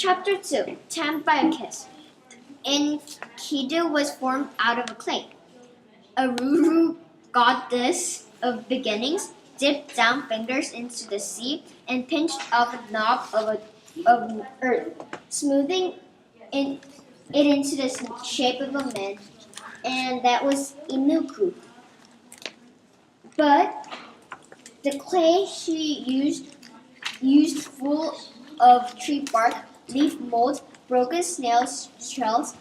Chapter 2, Tempt by a Kiss. Enkidu was formed out of a clay. Aruru, goddess of beginnings, dipped down fingers into the sea and pinched off a knob of earth, smoothing it into the shape of a man, and that was Inuku. But the clay she used full of tree bark, leaf mold, broken snail shells,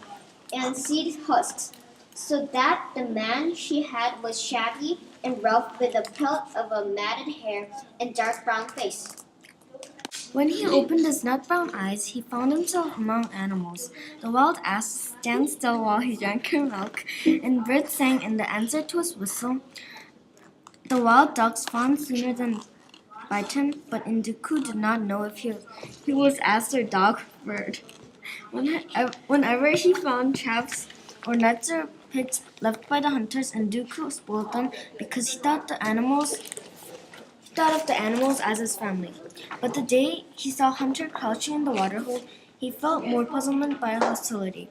and seed husks, so that the man she had was shabby and rough with a pelt of a matted hair and dark brown face. When he opened his nut brown eyes, he found himself among animals. The wild ass stand still while he drank her milk, and birds sang in the answer to his whistle. The wild ducks fawned sooner than bite him, but Induku did not know if he was ass or dog or bird. Whenever he found traps or nuts or pits left by the hunters, Induku spoiled them because he thought of the animals as his family. But the day he saw Hunter crouching in the waterhole, he felt more puzzlement by hostility.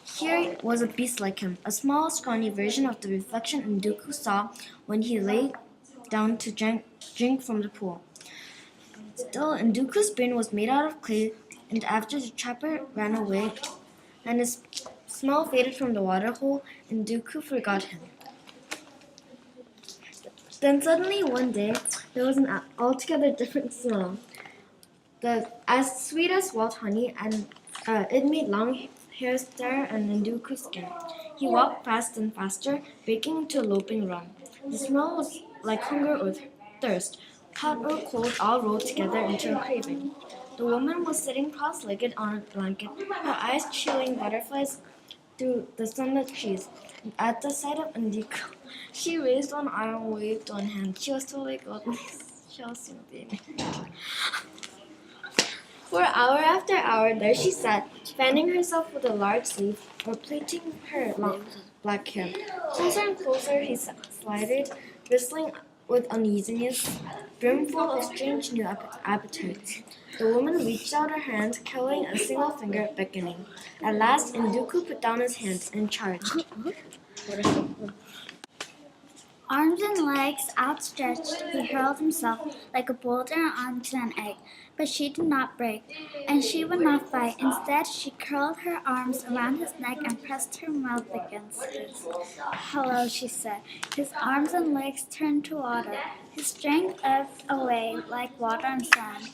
Here was a beast like him, a small, scrawny version of the reflection Induku saw when he lay down to drink from the pool. Still, Induku's brain was made out of clay, and after the trapper ran away and his smell faded from the waterhole, Induku forgot him. Then suddenly one day, there was an altogether different smell. As sweet as wild honey, and it made long hair stir on Induku's skin. He walked fast and faster, breaking into a loping run. The smell was like hunger or thirst, hot or cold, all rolled together into a craving. The woman was sitting cross-legged on a blanket, her eyes chilling butterflies through the sunlit trees. At the sight of Induku, she raised one arm and waved one hand. She was totally golden. She'll soon be. For hour after hour, there she sat, fanning herself with a large leaf or plaiting her long black hair. Closer and closer he slided, bristling with uneasiness, brimful of strange new appetites. The woman reached out her hand, curling a single finger, beckoning. At last, Induku put down his hands and charged. Arms and legs outstretched, he hurled himself like a boulder onto an egg. But she did not break, and she would not fight. Instead, she curled her arms around his neck and pressed her mouth against his. "Hello," she said. His arms and legs turned to water. His strength ebbed away like water and sand.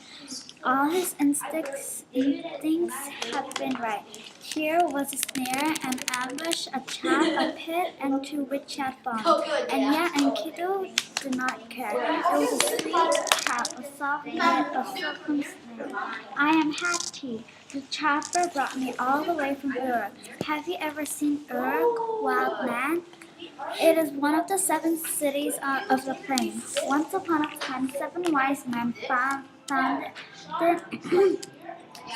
All his instincts had been right. Here was a snare, an ambush, a trap, a pit, into which he had fallen. And yet Enkidu did not care. It was a sweet trap, a soft net, a silken snare. "I am Hati. The trapper brought me all the way from Uruk. Have you ever seen Uruk, wild man? It is one of the 7 cities of the plain. Once upon a time, 7 wise men founded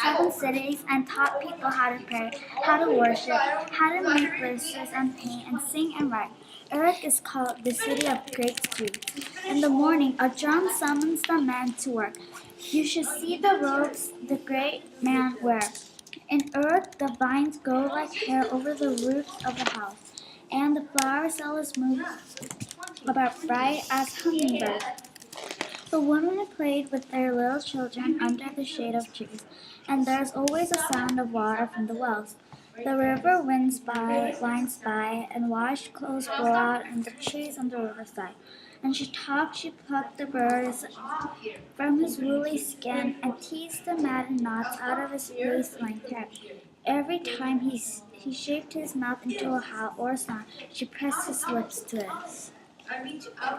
7 cities and taught people how to pray, how to worship, how to make verses and paint and sing and write. Uruk is called the city of great streets. In the morning, a drum summons the men to work. You should see the robes the great man wears. In Uruk, the vines grow like hair over the roofs of the house, and the flower sellers move about bright as hummingbirds. The women played with their little children under the shade of trees, and there is always a sound of water from the wells. The river winds by, and washed clothes blow out in the trees on the riverside. And she plucked the birds from his woolly skin and teased the matted knots out of his waist-length hair. Every time he shaped his mouth into a howl or a sound, she pressed his lips to his. I'll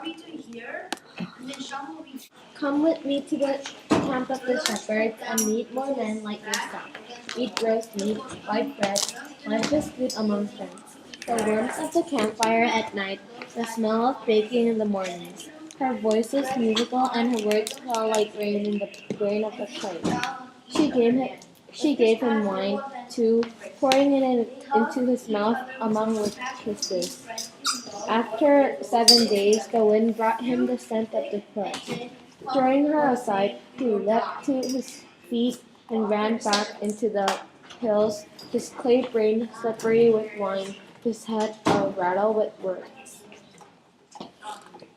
read to here, and then Sean will read. Come with me to the camp of the shepherds and meet more men like yourself. Eat roast meat, white bread, luscious food among friends. The warmth of the campfire at night, the smell of baking in the mornings. Her voice was musical and her words fell like rain in the grain of the clay. She gave him wine, too, pouring it into his mouth among with kisses. After 7 days, the wind brought him the scent of the forest. Throwing her aside, he leapt to his feet and ran back into the hills, his clay brain slippery with wine, his head a rattle with words.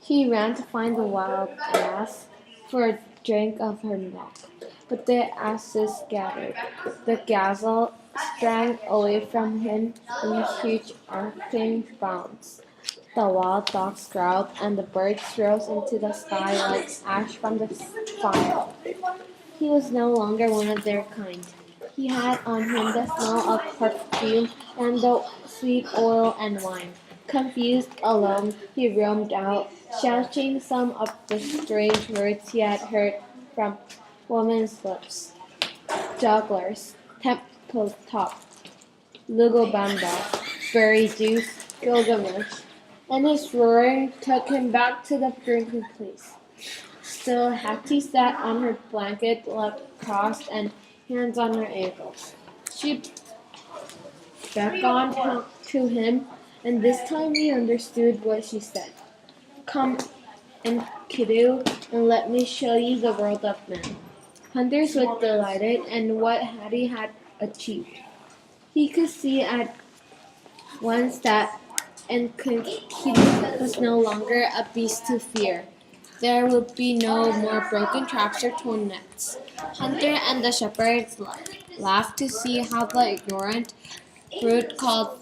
He ran to find the wild ass for a drink of her milk, but the asses scattered. The gazelle sprang away from him in huge arcing bounds. The wild dogs growled, and the birds rose into the sky like ash from the fire. He was no longer one of their kind. He had on him the smell of perfume and the sweet oil and wine. Confused, alone, he roamed out, shouting some of the strange words he had heard from women's lips. Jugglers, temple top, Lugobanda, Berry Juice, Gilgamesh, and his roaring took him back to the drinking place. Still, Hattie sat on her blanket, legs crossed and hands on her ankles. She beckoned to him, and this time he understood what she said. Come and Kiddo, and let me show you the world of men. Hunters were delighted in what Hattie had achieved. He could see at once that Enkidu was no longer a beast to fear. There would be no more broken traps or torn nets. Hunter and the shepherds laughed to see how the ignorant brute called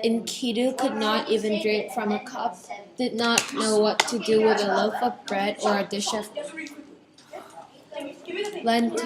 Enkidu could not even drink from a cup, did not know what to do with a loaf of bread or a dish of lentils.